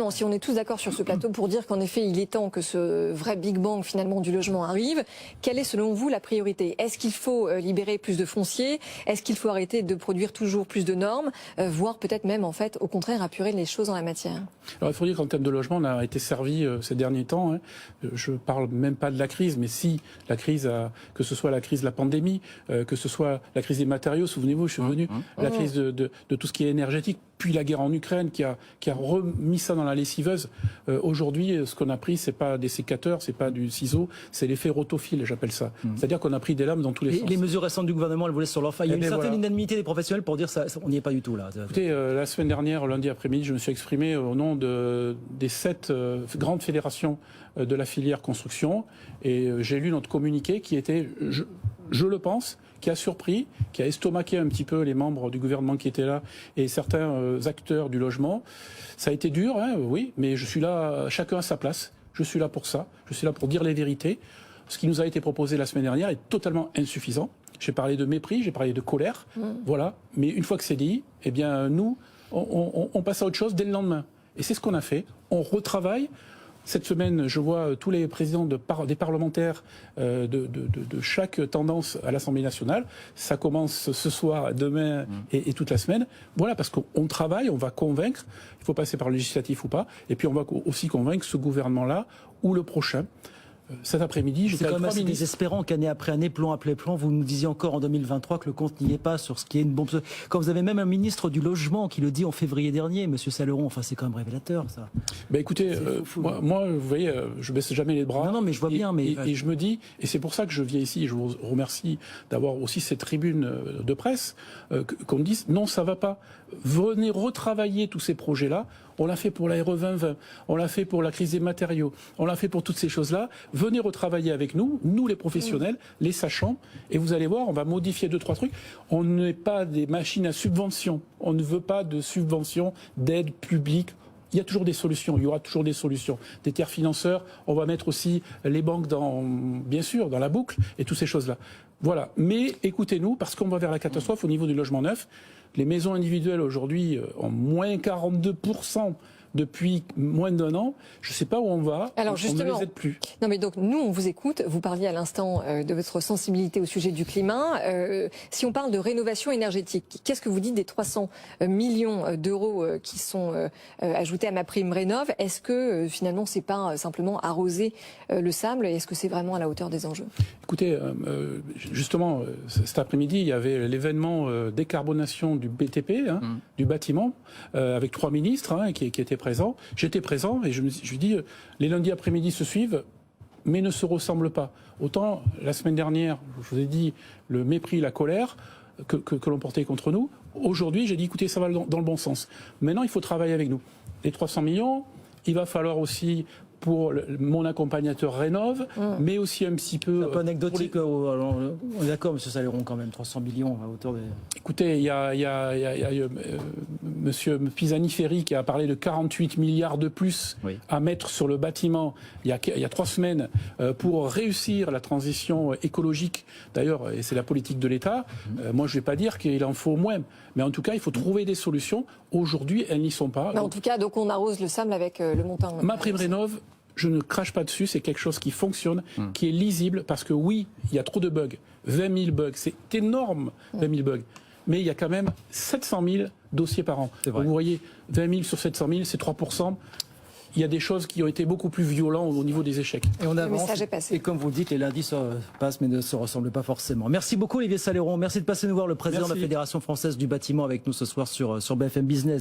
justement, si on est tous d'accord sur ce plateau pour dire qu'en effet, il est temps que ce vrai Big Bang finalement du logement arrive, quelle est selon vous la priorité? Est-ce qu'il faut libérer plus de foncier? Est-ce qu'il faut arrêter de produire toujours plus de normes, voire peut-être même en fait au contraire apurer les choses en la matière? Alors il faut dire qu'en termes de logement, on a été servi ces derniers temps. Je parle même pas de la crise, mais si la crise, que ce soit la crise de la pandémie, que ce soit la crise des matériaux, souvenez-vous, je suis venu, la crise de tout ce qui est énergétique, puis la guerre en Ukraine qui a remis ça dans la lessiveuse. Aujourd'hui, ce qu'on a pris, c'est pas des sécateurs, c'est pas du ciseau, c'est l'effet rotophile, j'appelle ça. C'est-à-dire qu'on a pris des lames dans tous les sens. Les mesures récentes du gouvernement, elles vous laissent sur leur faille. Il y a une certaine unanimité des professionnels pour dire ça, on n'y est pas du tout là. Écoutez, la semaine dernière, lundi après-midi, je me suis exprimé au nom des 7 grandes fédérations de la filière construction et j'ai lu notre communiqué qui était, je le pense, qui a surpris, qui a estomaqué un petit peu les membres du gouvernement qui étaient là et certains acteurs du logement. Ça a été dur, hein, oui, mais je suis là, chacun à sa place. Je suis là pour ça. Je suis là pour dire les vérités. Ce qui nous a été proposé la semaine dernière est totalement insuffisant. J'ai parlé de mépris, j'ai parlé de colère, voilà. Mais une fois que c'est dit, eh bien nous, on passe à autre chose dès le lendemain. Et c'est ce qu'on a fait. On retravaille. Cette semaine, je vois tous les présidents des parlementaires de chaque tendance à l'Assemblée nationale. Ça commence ce soir, demain et toute la semaine. Voilà, parce qu'on travaille, on va convaincre. Il faut passer par le législatif ou pas. Et puis on va aussi convaincre ce gouvernement-là ou le prochain. Cet après-midi, c'est quand même assez désespérant qu'année après année, plan après plan, vous nous disiez encore en 2023 que le compte n'y est pas sur ce qui est une bombe. Quand vous avez même un ministre du logement qui le dit en février dernier, Monsieur Saleron, enfin c'est quand même révélateur ça. Ben écoutez, moi, vous voyez, je baisse jamais les bras. Non, mais je vois bien. Et je me dis, et c'est pour ça que je viens ici, et je vous remercie d'avoir aussi cette tribune de presse, qu'on me dise non, ça va pas. Venez retravailler tous ces projets-là. On l'a fait pour la RE 2020, on l'a fait pour la crise des matériaux, on l'a fait pour toutes ces choses-là. Venez retravailler avec nous, nous les professionnels, les sachants, et vous allez voir, on va modifier 2-3 trucs. On n'est pas des machines à subvention, on ne veut pas de subvention, d'aide publique. Il y a toujours des solutions, il y aura toujours des solutions. Des tiers financeurs, on va mettre aussi les banques bien sûr, dans la boucle, et toutes ces choses-là. Voilà. Mais écoutez-nous, parce qu'on va vers la catastrophe au niveau du logement neuf. Les maisons individuelles aujourd'hui ont moins 42% depuis moins d'1 an. Je ne sais pas où on va. Alors justement, on ne les aide plus. Non mais donc nous on vous écoute. Vous parliez à l'instant de votre sensibilité au sujet du climat. Si on parle de rénovation énergétique, qu'est-ce que vous dites des 300 millions d'euros qui sont ajoutés à MaPrimeRénov'? Est-ce que finalement c'est pas simplement arroser le sable? Est-ce que c'est vraiment à la hauteur des enjeux? Écoutez, justement, cet après-midi, il y avait l'événement décarbonation du BTP, du bâtiment, avec 3 ministres qui étaient présents. J'étais présent et je me dis, les lundis après-midi se suivent, mais ne se ressemblent pas. Autant, la semaine dernière, je vous ai dit, le mépris, la colère que l'on portait contre nous. Aujourd'hui, j'ai dit, écoutez, ça va dans le bon sens. Maintenant, il faut travailler avec nous. Les 300 millions, il va falloir aussi... pour mon accompagnateur Rénov', mais aussi un petit peu... C'est un peu anecdotique, on est d'accord, M. Saleron, quand même, 300 millions à hauteur des... Écoutez, il y a M. Pisani-Ferry qui a parlé de 48 milliards de plus à mettre sur le bâtiment il y a 3 semaines pour réussir la transition écologique. D'ailleurs, et c'est la politique de l'État. Moi, je ne vais pas dire qu'il en faut moins, mais en tout cas, il faut trouver des solutions. Aujourd'hui, elles n'y sont pas. Mais en tout cas, donc on arrose le sable avec le montant... MaPrimeRénov', je ne crache pas dessus, c'est quelque chose qui fonctionne, qui est lisible, parce que oui, il y a trop de bugs. 20 000 bugs, c'est énorme, 20 000 bugs. Mais il y a quand même 700 000 dossiers par an. Vous voyez, 20 000 sur 700 000, c'est 3%. Il y a des choses qui ont été beaucoup plus violentes au niveau des échecs. Et on avance. Le message est passé. Et comme vous le dites, les lundis passent, mais ne se ressemblent pas forcément. Merci beaucoup, Olivier Saleron. Merci de passer nous voir, le président de la Fédération française du bâtiment, avec nous ce soir sur BFM Business.